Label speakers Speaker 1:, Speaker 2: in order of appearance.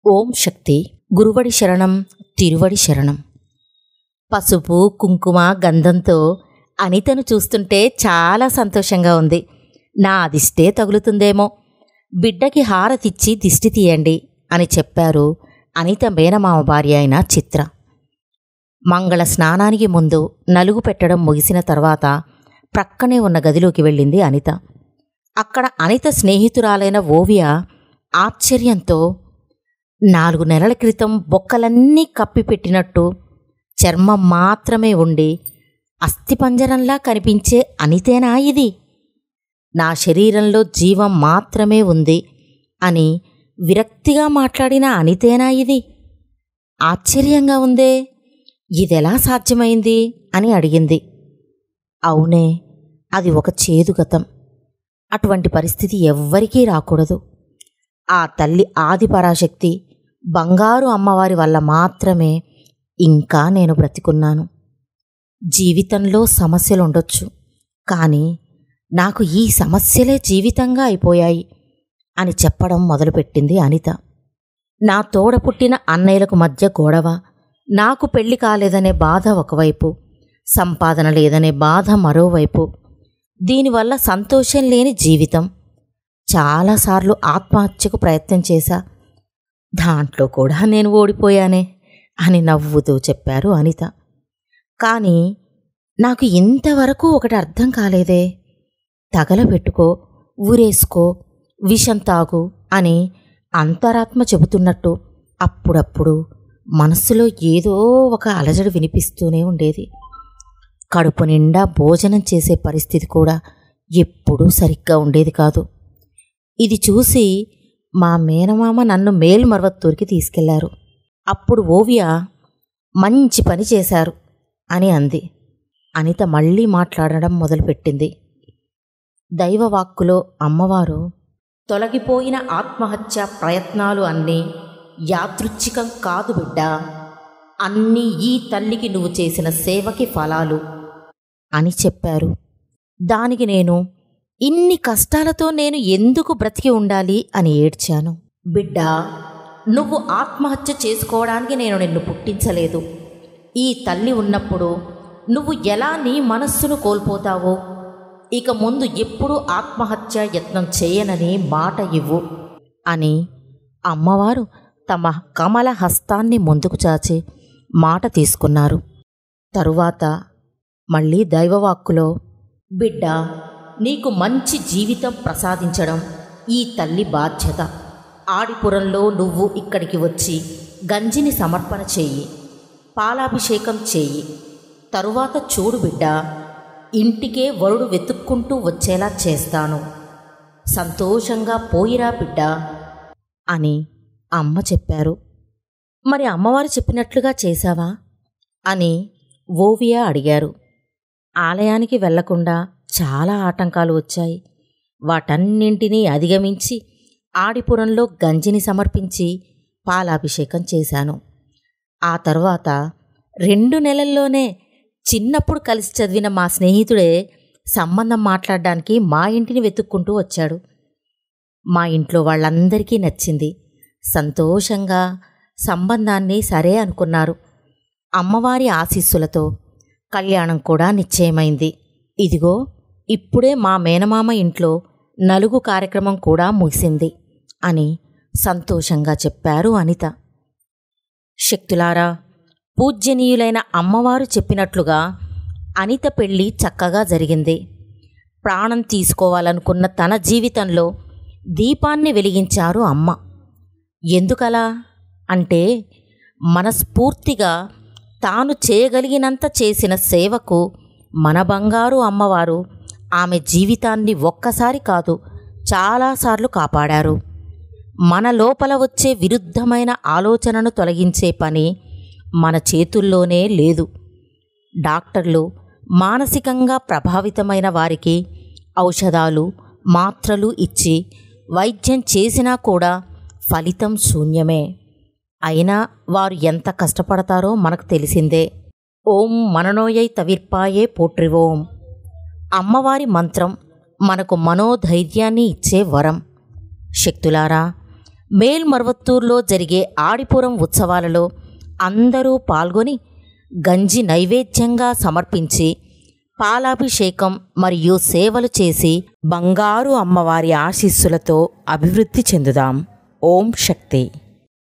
Speaker 1: ఓం శక్తి. గురువడి శరణం, తిరువడి శరణం. పసుపు, కుంకుమ, గంధంతో అనితను చూస్తుంటే చాలా సంతోషంగా ఉంది. నా దిష్టే తగులుతుందేమో, బిడ్డకి హారతిచ్చి దిష్టి తీయండి అని చెప్పారు అనిత మేనమామ భార్య అయిన చిత్ర. మంగళ స్నానానికి ముందు నలుగు పెట్టడం ముగిసిన తర్వాత ప్రక్కనే ఉన్న గదిలోకి వెళ్ళింది అనిత. అక్కడ అనిత స్నేహితురాలైన ఓవియ ఆశ్చర్యంతో 4 నెలల క్రితం బొక్కలన్నీ కప్పిపెట్టినట్టు చర్మం మాత్రమే ఉండి అస్థిపంజరంలా కనిపించే అనితేనా ఇది? నా శరీరంలో జీవం మాత్రమే ఉంది అని విరక్తిగా మాట్లాడిన అనితేనా ఇది? ఆశ్చర్యంగా ఉందే, ఇదెలా సాధ్యమైంది అని అడిగింది. అవునే, అది ఒక చేదుగతం. అటువంటి పరిస్థితి ఎవ్వరికీ రాకూడదు. ఆ తల్లి ఆదిపరాశక్తి బంగారు అమ్మవారి వల్ల మాత్రమే ఇంకా నేను బ్రతికున్నాను. జీవితంలో సమస్యలుండొచ్చు, కానీ నాకు ఈ సమస్యలే జీవితంగా అయిపోయాయి అని చెప్పడం మొదలుపెట్టింది అనిత. నా తోడ పుట్టిన అన్నయ్యలకు మధ్య గొడవ, నాకు పెళ్లి కాలేదనే బాధ ఒకవైపు, సంపాదన లేదనే బాధ మరోవైపు, దీనివల్ల సంతోషం లేని జీవితం. చాలాసార్లు ఆత్మహత్యకు ప్రయత్నం చేశా, దాంట్లో కూడా నేను ఓడిపోయానే అని నవ్వుతూ చెప్పారు అనిత. కానీ నాకు ఇంతవరకు ఒకటి అర్థం కాలేదే. తగలబెట్టుకో, ఊరేసుకో, విషం తాగు అని అంతరాత్మ చెబుతున్నట్టు అప్పుడప్పుడు మనస్సులో ఏదో ఒక అలజడి వినిపిస్తూనే ఉండేది. కడుపు నిండా భోజనం చేసే పరిస్థితి కూడా ఎప్పుడూ సరిగ్గా ఉండేది కాదు. ఇది చూసి మా మేనమామ నన్ను మేల్మర్వత్తూరికి తీసుకెళ్లారు. అప్పుడు ఓవియ మంచి పని చేశారు అని అంది. అనిత మళ్ళీ మాట్లాడడం మొదలుపెట్టింది. దైవవాక్కులో అమ్మవారు, తొలగిపోయిన ఆత్మహత్య ప్రయత్నాలు అన్నీ యాదృచ్ఛికం కాదు బిడ్డా, అన్నీ ఈ తల్లికి నువ్వు చేసిన సేవకి ఫలాలు అని చెప్పారు. దానికి నేను ఇన్ని కష్టాలతో నేను ఎందుకు బ్రతికి ఉండాలి అని ఏడ్చాను. బిడ్డా, నువ్వు ఆత్మహత్య చేసుకోవడానికి నేను నిన్ను పుట్టించలేదు. ఈ తల్లి ఉన్నప్పుడు నువ్వు ఎలా నీ మనస్సును కోల్పోతావో, ఇక ముందు ఎప్పుడూ ఆత్మహత్య యత్నం చేయనని మాట ఇవ్వు అని అమ్మవారు తమ కమల హస్తాన్ని ముందుకు చాచి మాట తీసుకున్నారు. తరువాత మళ్ళీ దైవవాక్కులో, బిడ్డా, నీకు మంచి జీవితం ప్రసాదించడం ఈ తల్లి బాధ్యత. ఆడిపురంలో నువ్వు ఇక్కడికి వచ్చి గంజిని సమర్పణ చెయ్యి, పాలాభిషేకం చెయ్యి. తరువాత చూడు బిడ్డా, ఇంటికే వరుడు వెతుక్కుంటూ వచ్చేలా చేస్తాను. సంతోషంగా పోయిరా బిడ్డా అని అమ్మ చెప్పారు. మరి అమ్మవారు చెప్పినట్లుగా చేశావా అని ఓవియ అడిగారు. ఆలయానికి వెళ్లకుండా చాలా ఆటంకాలు వచ్చాయి. వాటన్నింటినీ అధిగమించి ఆడిపురంలో గంజిని సమర్పించి పాలాభిషేకం చేశాను. ఆ తర్వాత 2 నెలల్లోనే చిన్నప్పుడు కలిసి చదివిన మా స్నేహితుడే సంబంధం మాట్లాడడానికి మా ఇంటిని వెతుక్కుంటూ వచ్చాడు. మా ఇంట్లో వాళ్ళందరికీ నచ్చింది. సంతోషంగా సంబంధాన్ని సరే అనుకున్నారు. అమ్మవారి ఆశీస్సులతో కళ్యాణం కూడా నిశ్చయమైంది. ఇదిగో ఇప్పుడే మా మేనమామ ఇంట్లో నలుగు కార్యక్రమం కూడా ముగిసింది అని సంతోషంగా చెప్పారు అనిత. శక్తులారా, పూజ్యనీయులైన అమ్మవారు చెప్పినట్లుగా అనిత పెళ్ళి చక్కగా జరిగింది. ప్రాణం తీసుకోవాలనుకున్న తన జీవితంలో దీపాన్ని వెలిగించారు అమ్మ. ఎందుకలా అంటే, మనస్ఫూర్తిగా తాను చేయగలిగినంత చేసిన సేవకు మన బంగారు అమ్మవారు ఆమె జీవితాన్ని ఒక్కసారి కాదు చాలాసార్లు కాపాడారు. మన లోపల వచ్చే విరుద్ధమైన ఆలోచనను తొలగించే పని మన చేతుల్లోనే లేదు. డాక్టర్లు మానసికంగా ప్రభావితమైన వారికి ఔషధాలు, మాత్రలు ఇచ్చి వైద్యం చేసినా కూడా ఫలితం శూన్యమే. అయినా వారు ఎంత కష్టపడతారో మనకు తెలిసిందే. ఓం మననోయై తవిర్పాయే పోట్రివోం. అమ్మవారి మంత్రం మనకు మనోధైర్యాన్ని ఇచ్చే వరం. శక్తులారా, మేల్మర్వత్తూర్లో జరిగే ఆడిపురం ఉత్సవాలలో అందరూ పాల్గొని గంజి నైవేద్యంగా సమర్పించి పాలాభిషేకం మరియు సేవలు చేసి బంగారు అమ్మవారి ఆశీస్సులతో అభివృద్ధి చెందుదాం. ఓం శక్తి.